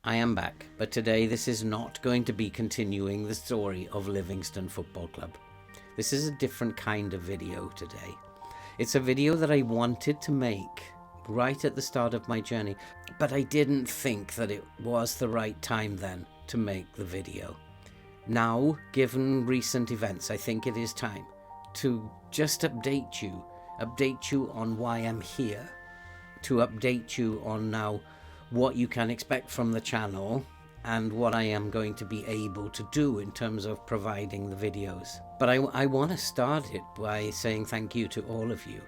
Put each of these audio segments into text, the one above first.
I am back, but today this is not going to be continuing the story of Livingston Football Club. This is a different kind of video today. It's a video that I wanted to make right at the start of my journey, but I didn't think that it was the right time then to make the video. Now, given recent events, I think it is time to just update you on why I'm here, to update you on now what you can expect from the channel and what I am going to be able to do in terms of providing the videos. But I want to start it by saying thank you to all of you.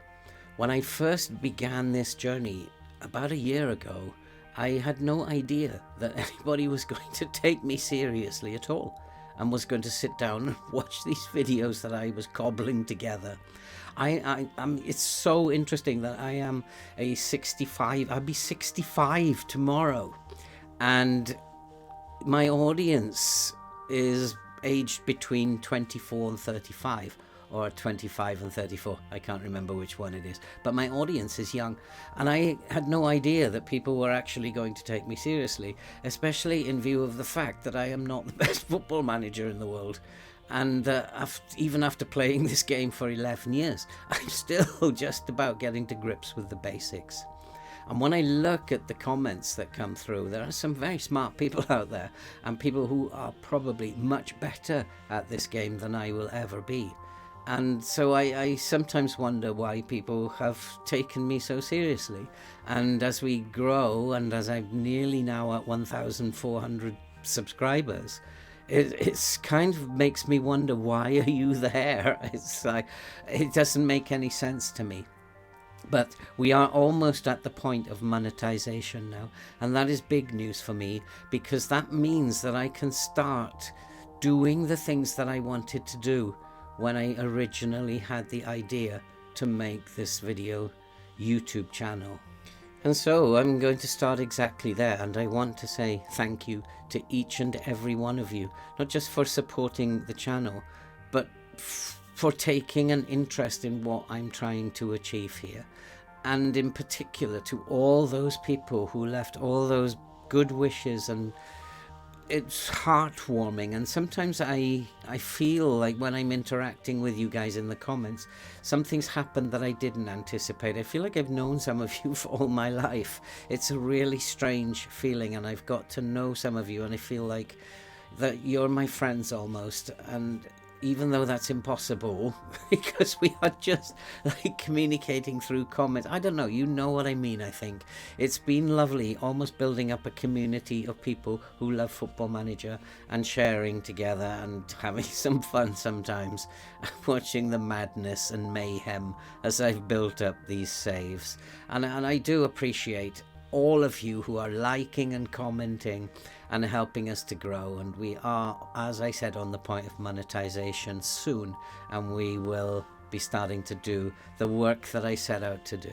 When I first began this journey about a year ago, I had no idea that anybody was going to take me seriously at all and was going to sit down and watch these videos that I was cobbling together. It's so interesting that I am a 65, I'll be 65 tomorrow, and my audience is aged between 24 and 35, or 25 and 34, I can't remember which one it is, but my audience is young, and I had no idea that people were actually going to take me seriously, especially in view of the fact that I am not the best football manager in the world. And even after playing this game for 11 years, I'm still just about getting to grips with the basics. And when I look at the comments that come through, there are some very smart people out there, and people who are probably much better at this game than I will ever be. And so I sometimes wonder why people have taken me so seriously. And as we grow, and as I'm nearly now at 1,400 subscribers, it's kind of makes me wonder, why are you there? It's like, it doesn't make any sense to me. But we are almost at the point of monetization now, and that is big news for me, because that means that I can start doing the things that I wanted to do when I originally had the idea to make this video YouTube channel. And so I'm going to start exactly there, and I want to say thank you to each and every one of you, not just for supporting the channel, but for taking an interest in what I'm trying to achieve here. And in particular to all those people who left all those good wishes, and it's heartwarming. And sometimes I feel like when I'm interacting with you guys in the comments, something's happened that I didn't anticipate. I feel like I've known some of you for all my life. It's a really strange feeling, and I've got to know some of you, and I feel like that you're my friends almost. And even though that's impossible, because we are just like communicating through comments. I don't know, you know what I mean, I think. It's been lovely almost building up a community of people who love Football Manager and sharing together and having some fun sometimes, watching the madness and mayhem as I've built up these saves. And I do appreciate all of you who are liking and commenting and helping us to grow, and we are, as I said, on the point of monetization soon, and we will be starting to do the work that I set out to do.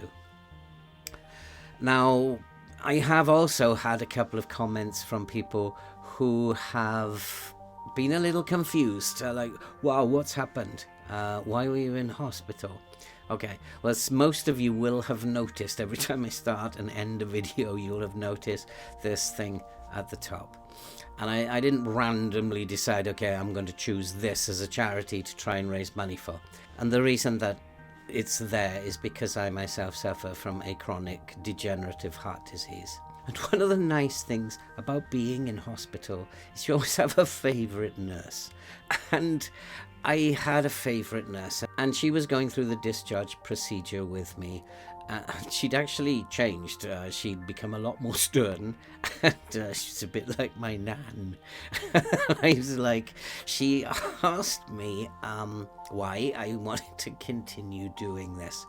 Now, I have also had a couple of comments from people who have been a little confused, like, wow, what's happened? Why were you in hospital? Okay, well, as most of you will have noticed, every time I start and end a video, you'll have noticed this thing at the top. And I didn't randomly decide, okay, I'm going to choose this as a charity to try and raise money for. And the reason that it's there is because I myself suffer from a chronic degenerative heart disease. And one of the nice things about being in hospital is you always have a favourite nurse. And I had a favourite nurse, and she was going through the discharge procedure with me. She'd actually changed. She'd become a lot more stern, and she's a bit like my nan. I was like, she asked me why I wanted to continue doing this.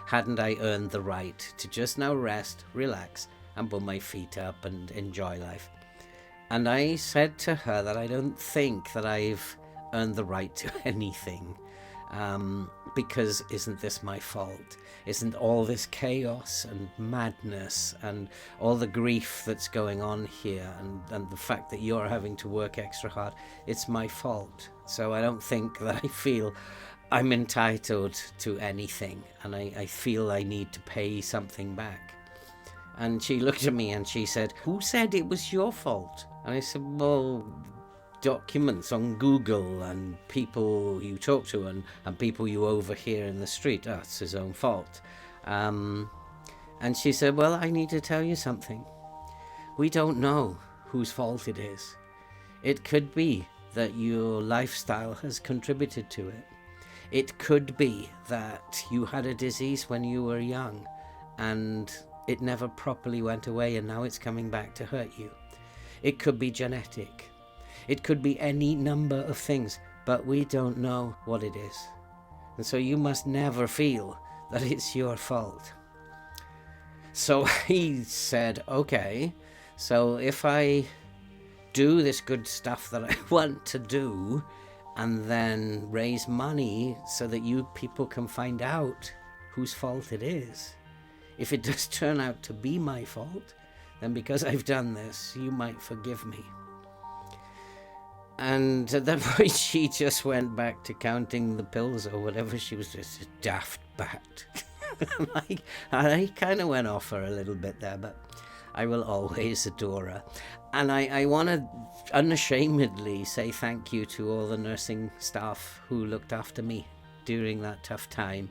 Hadn't I earned the right to just now rest, relax, and put my feet up and enjoy life? And I said to her that I don't think that I've earned the right to anything, because isn't this my fault? Isn't all this chaos and madness and all the grief that's going on here, and the fact that you're having to work extra hard, it's my fault. So I don't think that I feel I'm entitled to anything, and I feel I need to pay something back. And she looked at me and she said, "Who said it was your fault?" And I said, "Well, documents on Google and people you talk to and people you overhear in the street. Oh, it's his own fault." And she said, "Well, I need to tell you something. We don't know whose fault it is. It could be that your lifestyle has contributed to it. It could be that you had a disease when you were young and it never properly went away and now it's coming back to hurt you. It could be genetic. It could be any number of things, but we don't know what it is. And so you must never feel that it's your fault." So he said, "Okay, so if I do this good stuff that I want to do and then raise money so that you people can find out whose fault it is, if it does turn out to be my fault, then because I've done this, you might forgive me." And at that point, she just went back to counting the pills or whatever. She was just daft bat. I kind of went off her a little bit there, but I will always adore her. And I want to unashamedly say thank you to all the nursing staff who looked after me during that tough time.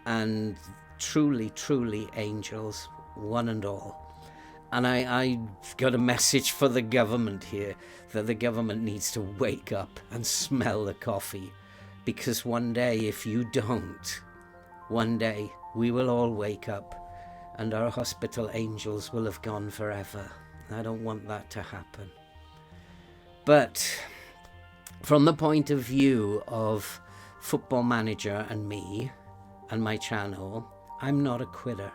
And truly, truly angels, one and all. And I got a message for the government here, that the government needs to wake up and smell the coffee. Because one day, if you don't, one day we will all wake up and our hospital angels will have gone forever. I don't want that to happen. But from the point of view of Football Manager and me and my channel, I'm not a quitter.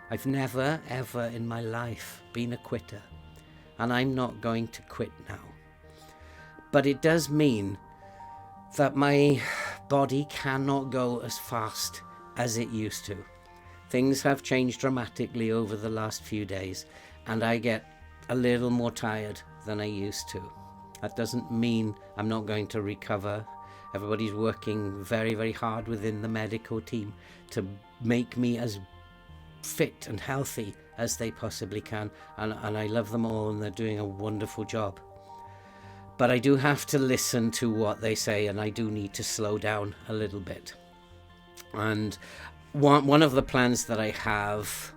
I've never, ever in my life been a quitter, and I'm not going to quit now. But it does mean that my body cannot go as fast as it used to. Things have changed dramatically over the last few days, and I get a little more tired than I used to. That doesn't mean I'm not going to recover. Everybody's working very, very hard within the medical team to make me as fit and healthy as they possibly can, and I love them all and they're doing a wonderful job. But I do have to listen to what they say, and I do need to slow down a little bit. And one of the plans that I have,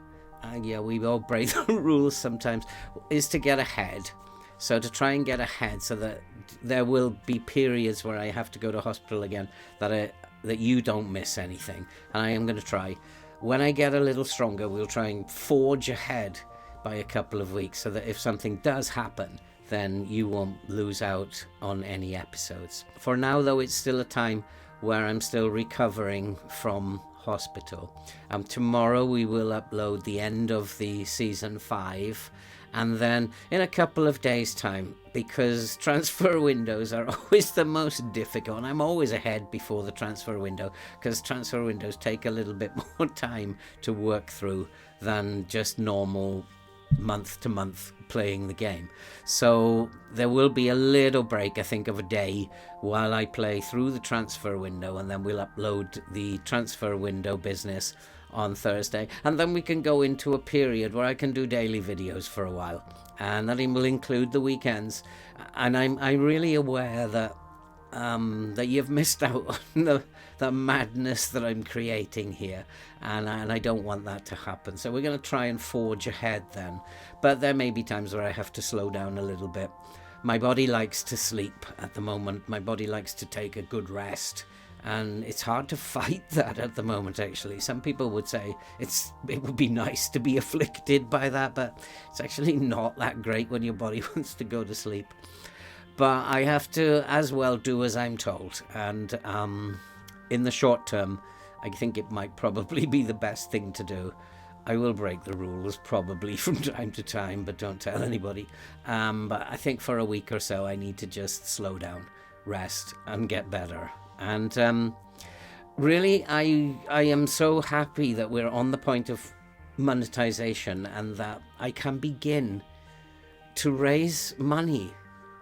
we all break the rules sometimes, is to get ahead. So to try and get ahead so that there will be periods where I have to go to hospital again, that you don't miss anything. And I am going to try. When I get a little stronger, we'll try and forge ahead by a couple of weeks so that if something does happen, then you won't lose out on any episodes. For now, though, it's still a time where I'm still recovering from hospital. Tomorrow we will upload the end of the season 5, and then in a couple of days' time, because transfer windows are always the most difficult, and I'm always ahead before the transfer window, because transfer windows take a little bit more time to work through than just normal month to month playing the game. So there will be a little break, I think, of a day while I play through the transfer window, and then we'll upload the transfer window business on Thursday, and then we can go into a period where I can do daily videos for a while, and that will include the weekends. And I'm really aware that that you've missed out on the madness that I'm creating here, and I don't want that to happen. So we're going to try and forge ahead then, but there may be times where I have to slow down a little bit. My body likes to sleep at the moment. My body likes to take a good rest, and it's hard to fight that at the moment, actually. Some people would say it would be nice to be afflicted by that, but it's actually not that great when your body wants to go to sleep. But I have to as well do as I'm told, and in the short term, I think it might probably be the best thing to do. I will break the rules probably from time to time, but don't tell anybody. But I think for a week or so I need to just slow down, rest, and get better. And really, I am so happy that we're on the point of monetization, and that I can begin to raise money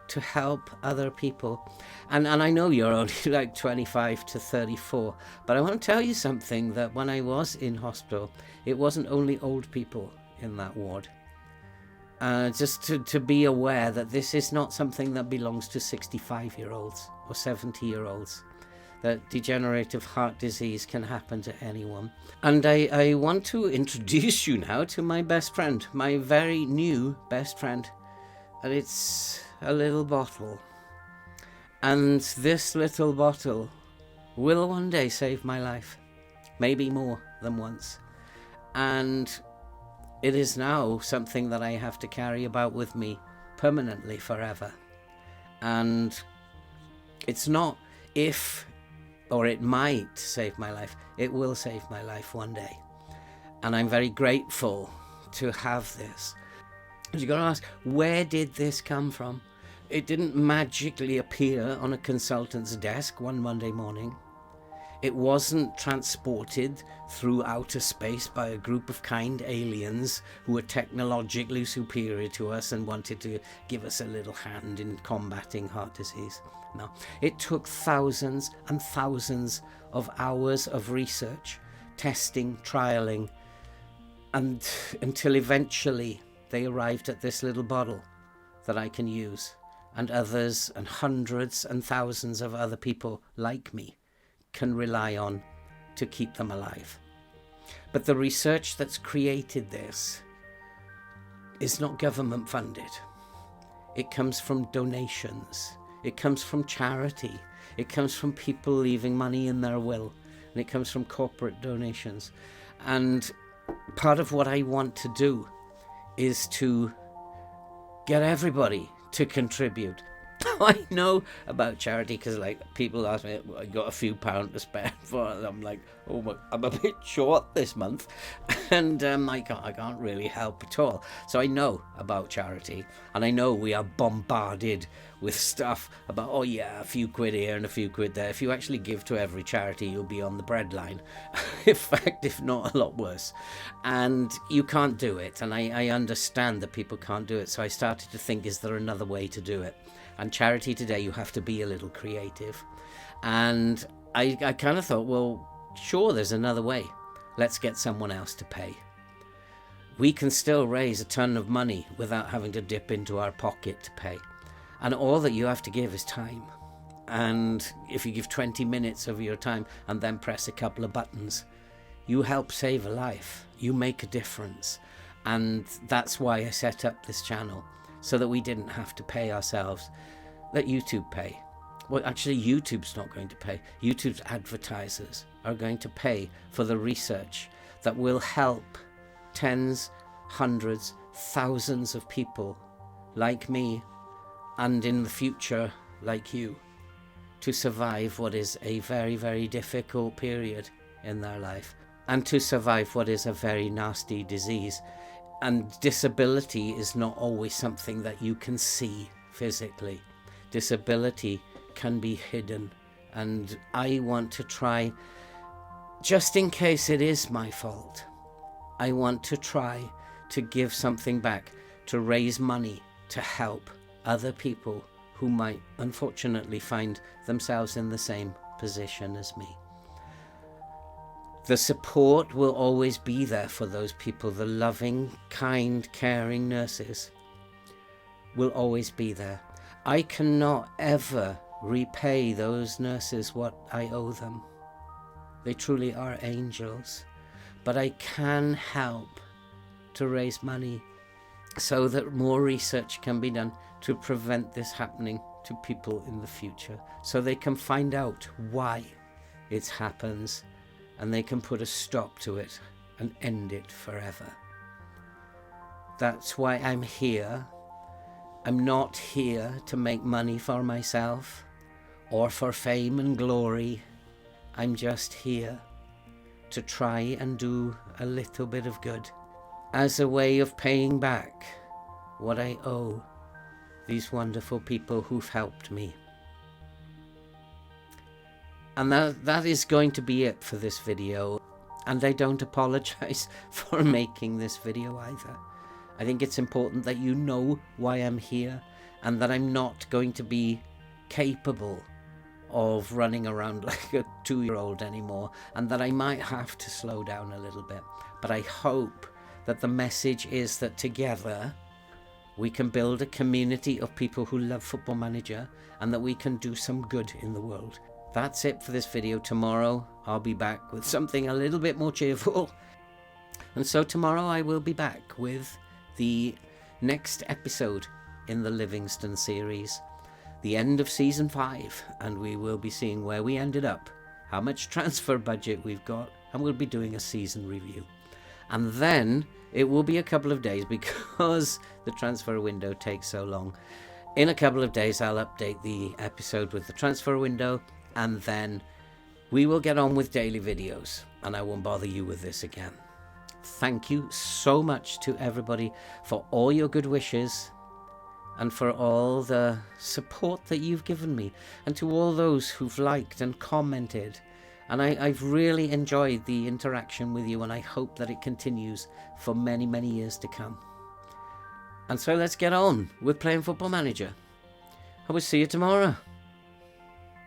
to help other people. And I know you're only like 25 to 34, but I want to tell you something, that when I was in hospital, it wasn't only old people. in that ward. Just to be aware that this is not something that belongs to 65-year-olds or 70-year-olds, that degenerative heart disease can happen to anyone. And I want to introduce you now to my best friend, my very new best friend. And it's a little bottle. And this little bottle will one day save my life, maybe more than once. And it is now something that I have to carry about with me permanently forever. And it's not if, or it might save my life. It will save my life one day. And I'm very grateful to have this. You've got to ask, where did this come from? It didn't magically appear on a consultant's desk one Monday morning. It wasn't transported through outer space by a group of kind aliens who were technologically superior to us and wanted to give us a little hand in combating heart disease. No, it took thousands and thousands of hours of research, testing, trialing, and until eventually they arrived at this little bottle that I can use, and others and hundreds and thousands of other people like me can rely on to keep them alive. But the research that's created this is not government funded. It comes from donations. It comes from charity. It comes from people leaving money in their will. And it comes from corporate donations. And part of what I want to do is to get everybody to contribute. I know about charity because, like, people ask me, I got a few pounds to spare for it. I'm like, oh, I'm a bit short this month, and I can't really help at all. So I know about charity, and I know we are bombarded with stuff about, oh yeah, a few quid here and a few quid there. If you actually give to every charity, you'll be on the breadline. In fact, if not a lot worse. And you can't do it, and I understand that people can't do it. So I started to think, is there another way to do it? And charity today, you have to be a little creative. And I kind of thought, well, sure, there's another way. Let's get someone else to pay. We can still raise a ton of money without having to dip into our pocket to pay. And all that you have to give is time. And if you give 20 minutes of your time and then press a couple of buttons, you help save a life. You make a difference. And that's why I set up this channel, so that we didn't have to pay ourselves. Let YouTube pay. Well, actually, YouTube's not going to pay. YouTube's advertisers are going to pay for the research that will help tens, hundreds, thousands of people like me, and in the future, like you, to survive what is a very, very difficult period in their life, and to survive what is a very nasty disease. And disability is not always something that you can see physically. Disability can be hidden. And I want to try, just in case it is my fault, I want to try to give something back, to raise money, to help other people who might unfortunately find themselves in the same position as me. The support will always be there for those people. The loving, kind, caring nurses will always be there. I cannot ever repay those nurses what I owe them. They truly are angels. But I can help to raise money so that more research can be done to prevent this happening to people in the future, so they can find out why it happens, and they can put a stop to it and end it forever. That's why I'm here. I'm not here to make money for myself or for fame and glory. I'm just here to try and do a little bit of good as a way of paying back what I owe these wonderful people who've helped me. And that is going to be it for this video. And I don't apologize for making this video either. I think it's important that you know why I'm here, and that I'm not going to be capable of running around like a 2-year-old anymore, and that I might have to slow down a little bit. But I hope that the message is that together we can build a community of people who love Football Manager and that we can do some good in the world. That's it for this video. Tomorrow I'll be back with something a little bit more cheerful. And so tomorrow I will be back with the next episode in the Livingston series, the end of season 5, and we will be seeing where we ended up, how much transfer budget we've got, and we'll be doing a season review. And then it will be a couple of days because the transfer window takes so long. In a couple of days I'll update the episode with the transfer window, and then we will get on with daily videos, and I won't bother you with this again. Thank you so much to everybody for all your good wishes and for all the support that you've given me, and to all those who've liked and commented. And I've really enjoyed the interaction with you, and I hope that it continues for many, many years to come. And so let's get on with playing Football Manager. I will see you tomorrow.